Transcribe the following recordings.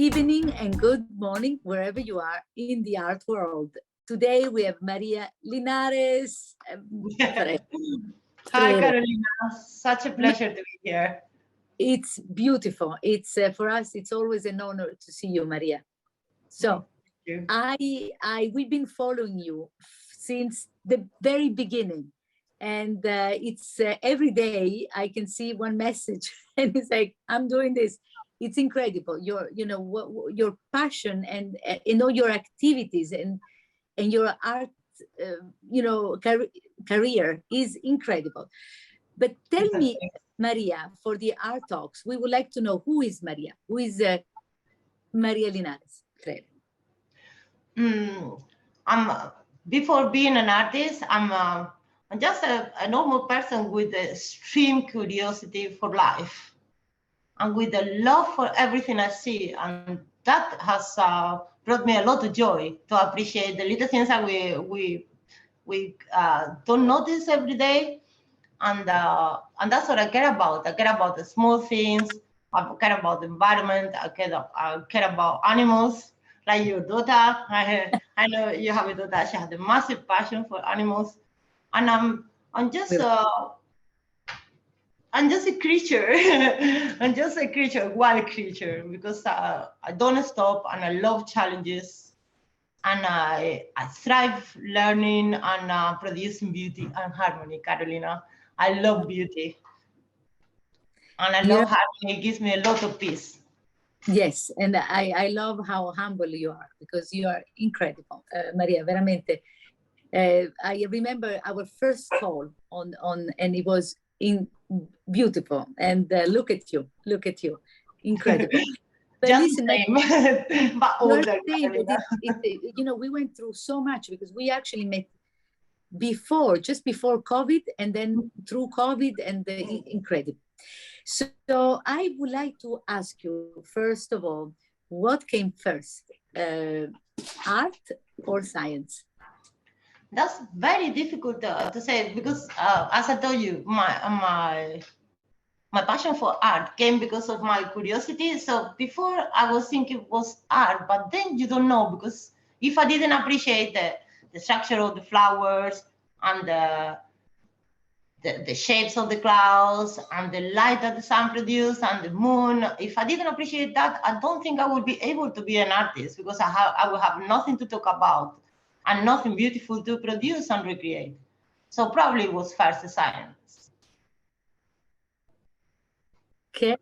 evening and good morning wherever you are in the art world. Today we have Maria Linares Freire. Hi, Carolina. Such a pleasure to be here. It's beautiful. It's for us. It's always an honor to see you, Maria. So, we've been following you since the very beginning, and it's every day I can see one message, and it's like I'm doing this. It's incredible. Your passion and all your activities and your art, career is incredible. But tell me, Maria, for the art talks, we would like to know who is Maria? Who is Maria Linares Freire? Before being an artist, I'm just a normal person with extreme curiosity for life and with a love for everything I see. And that has brought me a lot of joy to appreciate the little things that we don't notice every day. And that's what I care about. I care about the small things. I care about the environment. I care about animals, like your daughter. I know you have a daughter. She has a massive passion for animals, and I'm just a creature. I'm just a creature, a wild creature, because I don't stop and I love challenges, and I thrive learning and producing beauty and harmony, Carolina. I love beauty, and I love harmony. It gives me a lot of peace. Yes, and I love how humble you are, because you are incredible, Maria, veramente. I remember our first call on and it was beautiful, and look at you, incredible. But just listen, same, but older. We went through so much, because we actually met just before COVID, and then through COVID, and incredible. So I would like to ask you, first of all, what came first, art or science? That's very difficult to say, because as I told you, my passion for art came because of my curiosity. So before I was thinking it was art, but then you don't know, because if I didn't appreciate the structure of the flowers and the shapes of the clouds and the light that the sun produced and the moon, if I didn't appreciate that, I don't think I would be able to be an artist, because I would have nothing to talk about and nothing beautiful to produce and recreate. So probably it was first science. Okay,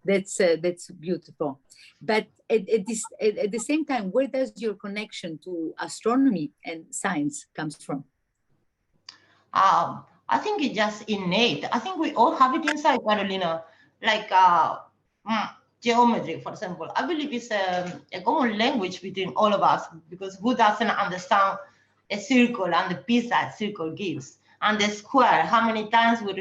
that's beautiful. But at the same time, where does your connection to astronomy and science comes from? I think it's just innate. I think we all have it inside, Carolina. Like geometry, for example. I believe it's a common language between all of us, because who doesn't understand a circle and the piece that circle gives? And the square, how many times we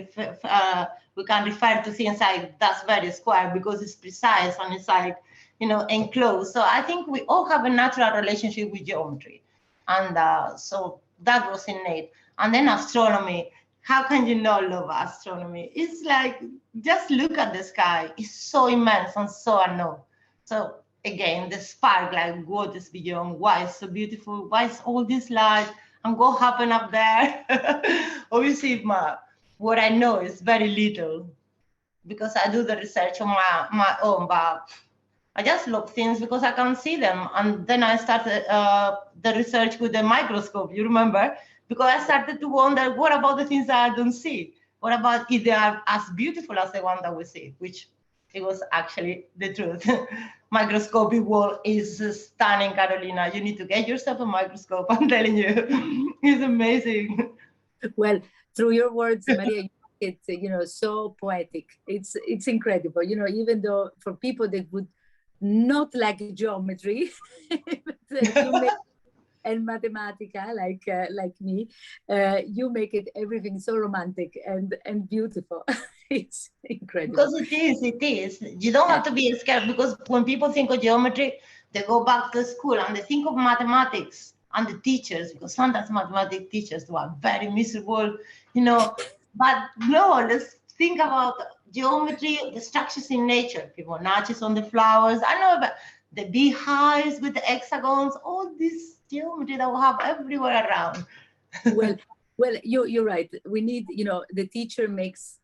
can refer to things like that's very square, because it's precise and it's like, enclosed. So I think we all have a natural relationship with geometry. And so that was innate. And then astronomy. How can you not love astronomy? It's like, just look at the sky. It's so immense and so unknown. So again, the spark, like what is beyond? Why it's so beautiful? Why is all this light? And what happened up there? Obviously, what I know is very little, because I do the research on my own, but I just love things because I can see them. And then I started the research with the microscope, you remember? Because I started to wonder, what about the things that I don't see? What about if they are as beautiful as the one that we see? Which it was actually the truth. Microscopic world is stunning, Carolina. You need to get yourself a microscope, I'm telling you. It's amazing. Well, through your words, Maria, it's so poetic. It's incredible. Even though for people that would not like geometry, and mathematica, like me, you make everything so romantic and beautiful. It's incredible. Because it is. You don't have to be scared, because when people think of geometry, they go back to school and they think of mathematics and the teachers, because sometimes mathematics teachers were very miserable, But no, let's think about geometry, the structures in nature. Fibonacci's on the flowers. I know about the beehives with the hexagons, all this geometry that we have everywhere around. well, you're right. We need, the teacher makes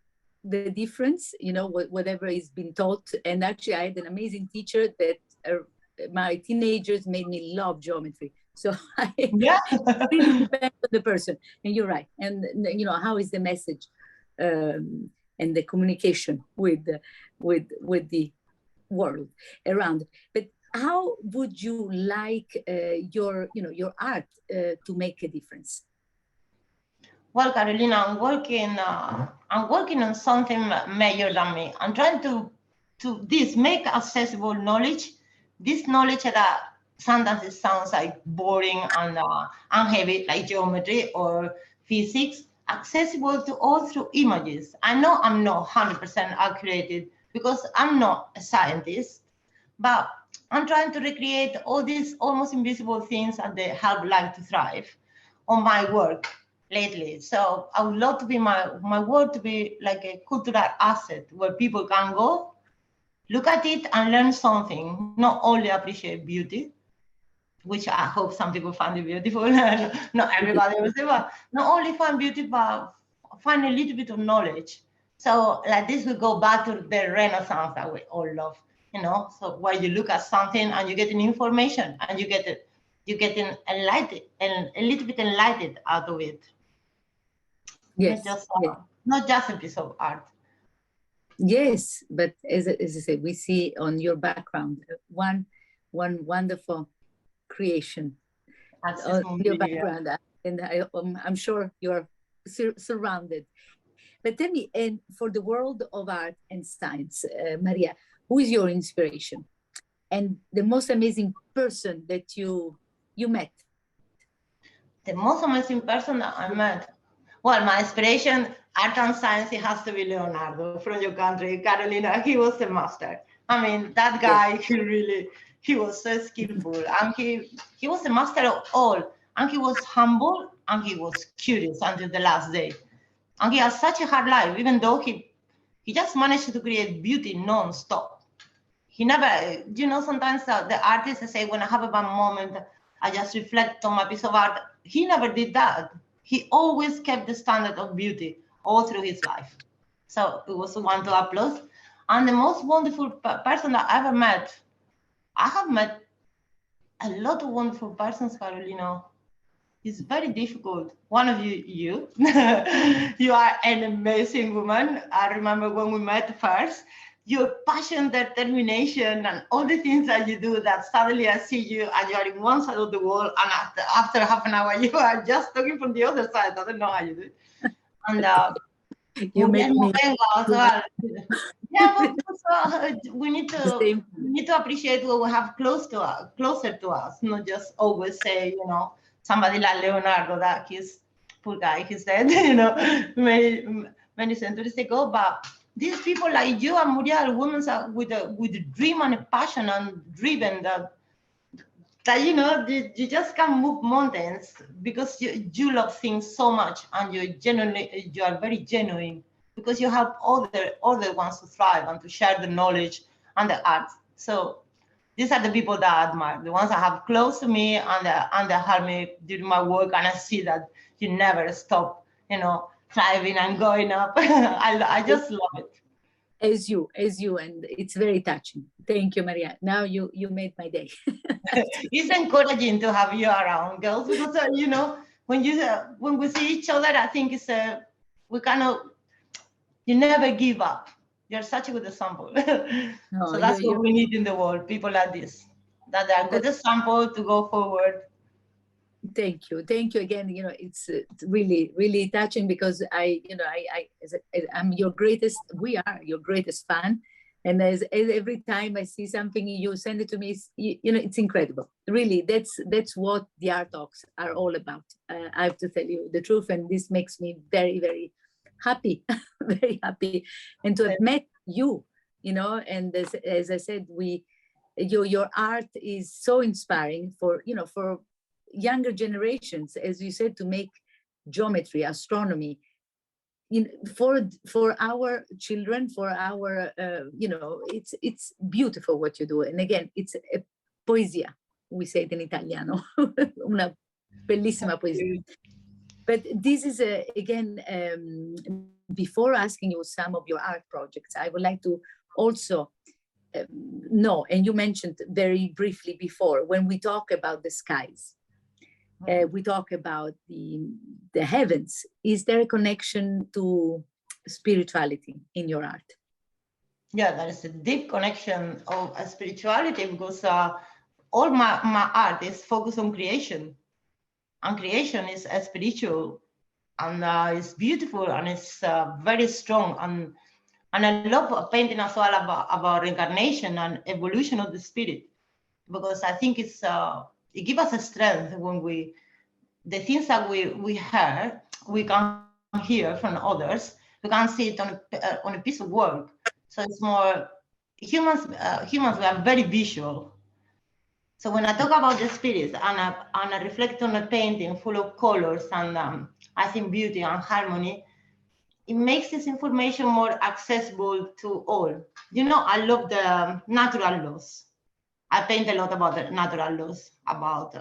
the difference, whatever is being taught. And actually, I had an amazing teacher that my teenagers made me love geometry. So it really depends on the person. And you're right. And how is the message and the communication with the world around. But how would you like your art to make a difference? Well, Carolina, I'm working on something major than me. I'm trying to make accessible knowledge. This knowledge that sometimes it sounds like boring and heavy, like geometry or physics, accessible to all through images. I know I'm not 100% accurate because I'm not a scientist, but I'm trying to recreate all these almost invisible things that they help life to thrive on my work lately. So I would love to be my work to be like a cultural asset where people can go, look at it and learn something, not only appreciate beauty, which I hope some people find it beautiful. Not everybody will say, but not only find beauty, but find a little bit of knowledge. So like this, we go back to the Renaissance that we all love, So where you look at something and you get an information and you get enlightened and a little bit enlightened out of it. Yes. Not just a piece of art. Yes, but as I said, we see on your background one wonderful creation on your background, and I'm sure you're surrounded. But tell me, and for the world of art and science, Maria, who is your inspiration and the most amazing person that you met? The most amazing person that I met. Well, my inspiration, art and science, it has to be Leonardo from your country, Carolina. He was a master. I mean, that guy, he was so skillful, and he was a master of all. And he was humble, and he was curious until the last day. And he has such a hard life, even though he just managed to create beauty non-stop. He never, sometimes the artists say, when I have a bad moment, I just reflect on my piece of art. He never did that. He always kept the standard of beauty all through his life. So it was one to applaud. And the most wonderful person that I ever met, I have met a lot of wonderful persons, Carolina. It's very difficult. One of you, you are an amazing woman. I remember when we met first, your passion, determination, and all the things that you do, that suddenly I see you and you are in one side of the wall, and after half an hour, you are just talking from the other side. I don't know how you do it. And you make me as well. Yeah, but also, we need to appreciate what we have closer to us, not just always say, somebody like Leonardo, that he's poor guy, he's dead, many centuries ago. But these people like you and Muriel, women with a dream and a passion and driven that you just can move mountains because you love things so much, and you are very genuine because you help other ones to thrive and to share the knowledge and the art. So these are the people that I admire, the ones that have close to me and they help me during my work, and I see that you never stop, thriving and going up. I just love it. As you, and it's very touching. Thank you, Maria. Now you made my day. It's encouraging to have you around, girls, because when we see each other, I think it's you never give up. You're such a good example. No, so that's what we need in the world, people like this, that are good example to go forward. Thank you again. It's really, really touching because I'm your greatest. We are your greatest fan, and as every time I see something you send it to me, it's incredible. Really, that's what the Art Talks are all about. I have to tell you the truth, and this makes me very, very happy, very happy, and to have met you. And as I said, your art is so inspiring for younger generations, as you said, to make geometry, astronomy for our children, for our, it's beautiful what you do. And again, it's a poesia, we say it in Italiano, una bellissima poesia. But this is, again, before asking you some of your art projects, I would like to also know, and you mentioned very briefly before, when we talk about the skies, we talk about the heavens. Is there a connection to spirituality in your art? Yeah, there is a deep connection of spirituality, because all my art is focused on creation. And creation is spiritual, and it's beautiful, and it's very strong. And I love painting as well about reincarnation and evolution of the spirit, because I think it gives us a strength when the things that we hear, we can hear from others. We can see it on a piece of work. So it's more humans. We are very visual. So when I talk about the spirit and I reflect on a painting full of colors and I think beauty and harmony, it makes this information more accessible to all. I love the natural laws. I paint a lot about the natural laws, about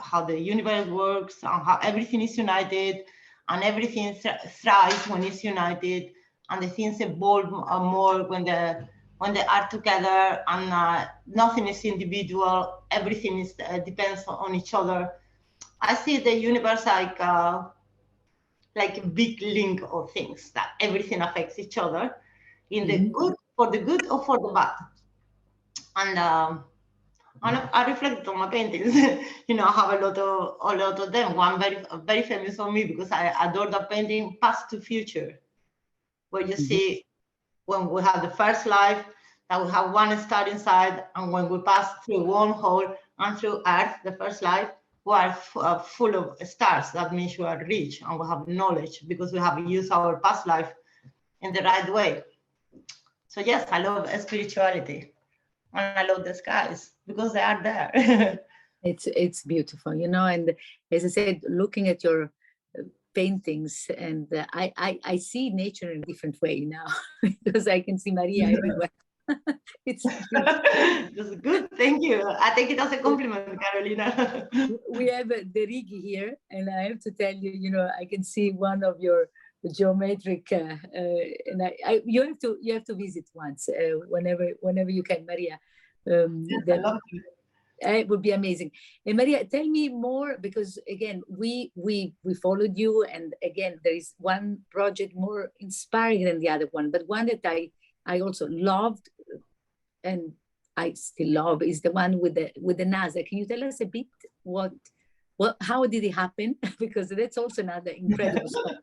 how the universe works and how everything is united, and everything thrives when it's united, and the things evolve more when they are together, and nothing is individual. Everything depends on each other. I see the universe like a big link of things, that everything affects each other in the good, for the good or for the bad. And I reflect on my paintings. I have a lot of them. One very famous for me, because I adore the painting, Past to Future, where you see when we have the first life, that we have one star inside, and when we pass through wormhole and through Earth, the first life, we are full of stars. That means we are rich and we have knowledge, because we have used our past life in the right way. So yes, I love spirituality, and I love the skies, because they are there. It's beautiful, and as I said, looking at your paintings, and I see nature in a different way now, because I can see Maria everywhere. It's That's good. Thank you. I take it as a compliment, Carolina. We have the Rigi here, and I have to tell you, I can see one of your geometric, and you have to visit once, whenever you can, Maria. I love it. It would be amazing. And Maria, tell me more, because again, we followed you, and again, there is one project more inspiring than the other one, but one that I also loved, and I still love, is the one with the NASA. Can you tell us a bit how did it happen? Because that's also another incredible story.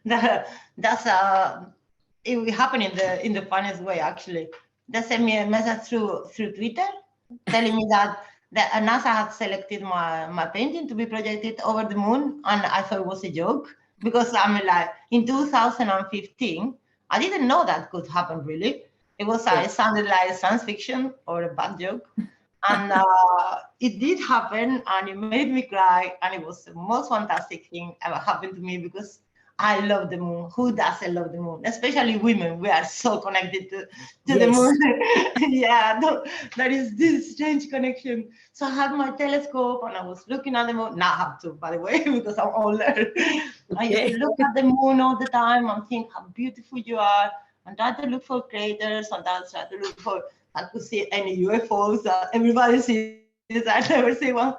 That's it will happen in the funniest way, actually. They sent me a message through Twitter, telling me that NASA had selected my painting to be projected over the moon, and I thought it was a joke, because I'm like, in 2015, I didn't know that could happen, really. It sounded like science fiction or a bad joke. And it did happen, and it made me cry, and it was the most fantastic thing ever happened to me, because I love the moon. Who doesn't love the moon? Especially women. We are so connected to the moon. Yeah, there is this strange connection. So I had my telescope, and I was looking at the moon. Now I have to, by the way, because I'm older. I used to look at the moon all the time and think how beautiful you are, and try to look for craters, and try to look for, I could see any UFOs. Everybody sees, I never see one.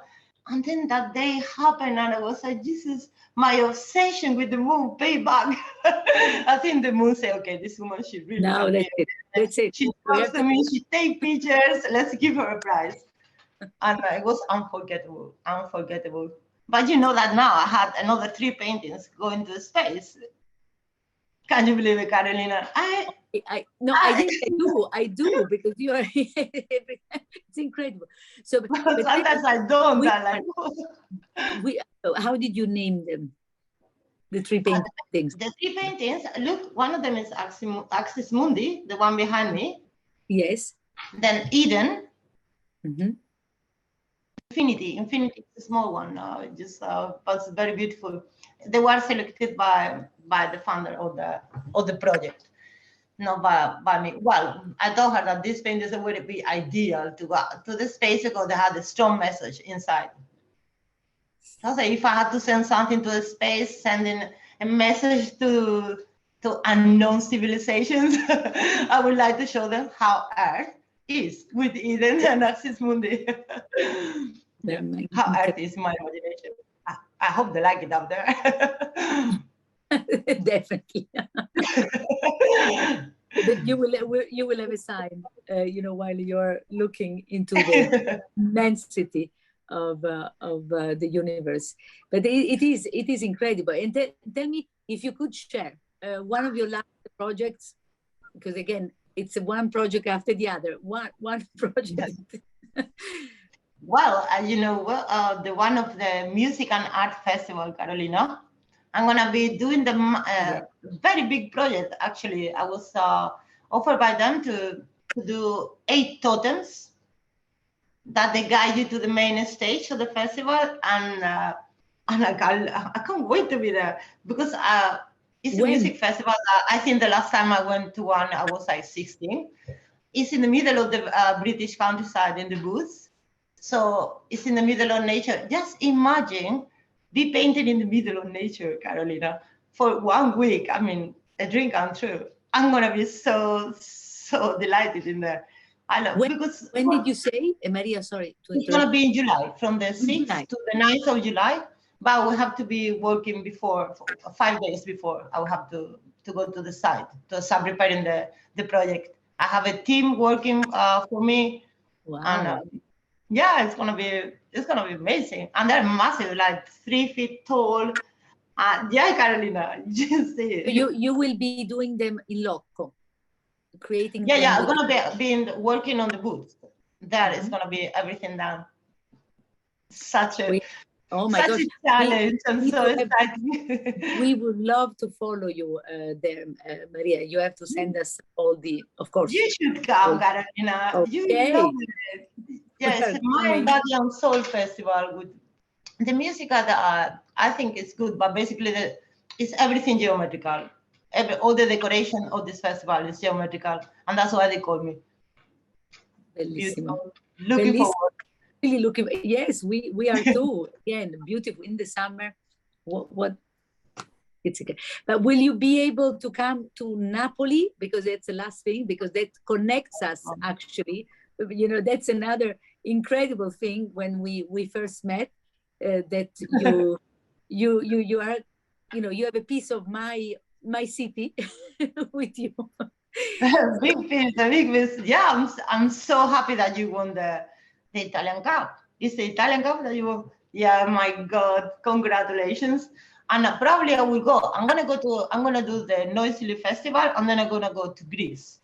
And then that day happened, and I was like, Jesus, my obsession with the moon paid back. I think the moon said, okay, this woman, she really that's it. She talks to me, she takes pictures, let's give her a prize. And it was unforgettable. But you know that now I had another 3 paintings going to space. Can you believe it, Carolina? I do, because you are it's incredible. So but sometimes I don't. How did you name them? The 3 paintings. The 3 paintings. Look, one of them is Axis Mundi, the one behind me. Yes. Then Eden. Infinity is a small one. Just was very beautiful. They were selected by the founder of the project, not by me. Well, I told her that this paintings would be ideal to go to the space because they had a strong message inside. So if I had to send something to the space, sending a message to unknown civilizations, I would like to show them how Earth is with Eden and Axis Mundi. Yeah. How Earth is my imagination. I hope they like it up there. Definitely. But you will have a sign, while you're looking into the immensity of the universe. But it is incredible. And tell me if you could share one of your last projects, because again, it's one project after the other. One project. Well, the one of the Music and Art Festival, Carolina. I'm gonna be doing the very big project. Actually, I was offered by them to do 8 totems that they guide you to the main stage of the festival, and I can't wait to be there because it's a music festival. I think the last time I went to one, I was like 16. It's in the middle of the British countryside in the woods, so it's in the middle of nature. Just imagine be painted in the middle of nature, Carolina, for 1 week. I mean, a dream come true. I'm gonna be so delighted in there. I love because when did you say, Maria? Sorry, it's gonna be in July, from the 6th to the 9th of July. But we have to be working before 5 days before. I will have to go to the site to start preparing the project. I have a team working for me. Wow. And, yeah, it's gonna be amazing, and they're massive, like 3 feet tall. Yeah, Carolina, you see it. You will be doing them in loco, creating. Yeah, I'm gonna be working on the booth. There is gonna be everything done. Such a challenge and so exciting. We would love to follow you there, Maria. You have to send us all the, of course. You should come, Carolina. Okay. You know it. Yes, Mind, Body and Soul Festival with the music that I think is good, but basically it's everything geometrical. All the decoration of this festival is geometrical, and that's why they call me. Bellissimo. Looking forward. Really looking. Yes, we are too. Again, beautiful in the summer. What? It's okay. But will you be able to come to Napoli, because that's the last thing, because that connects us actually. That's another incredible thing when we first met, that you are, you have a piece of my city with you. Big piece. Yeah, I'm so happy that you won the Italian Cup. It's the Italian Cup that you won. Yeah, my God, congratulations. And probably I will go. I'm gonna do the Noisily Festival, and then I'm gonna go to Greece.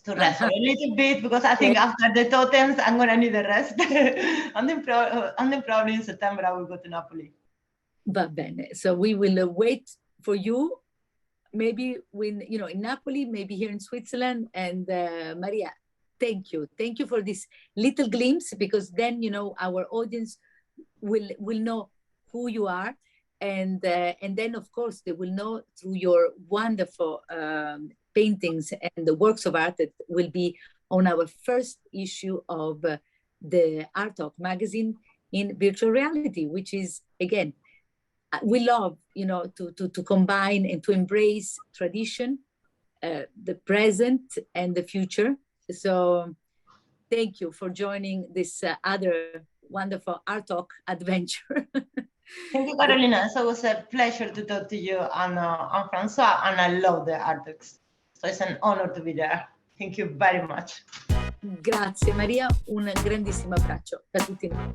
To rest a little bit, because I think after the totems, I'm gonna need a rest. and then probably in September I will go to Napoli. Va bene. So we will wait for you, maybe when in Napoli, maybe here in Switzerland. And Maria, thank you for this little glimpse, because then our audience will know who you are, and then of course they will know through your wonderful paintings and the works of art that will be on our first issue of the Art Talk magazine in virtual reality, which is, again, we love to combine and to embrace tradition, the present and the future. So thank you for joining this other wonderful Art Talk adventure. Thank you, Carolina. So it was a pleasure to talk to you and Francois, and I love the Art Talks. So it's an honor to be there. Thank you very much. Grazie Maria, un grandissimo abbraccio da tutti noi.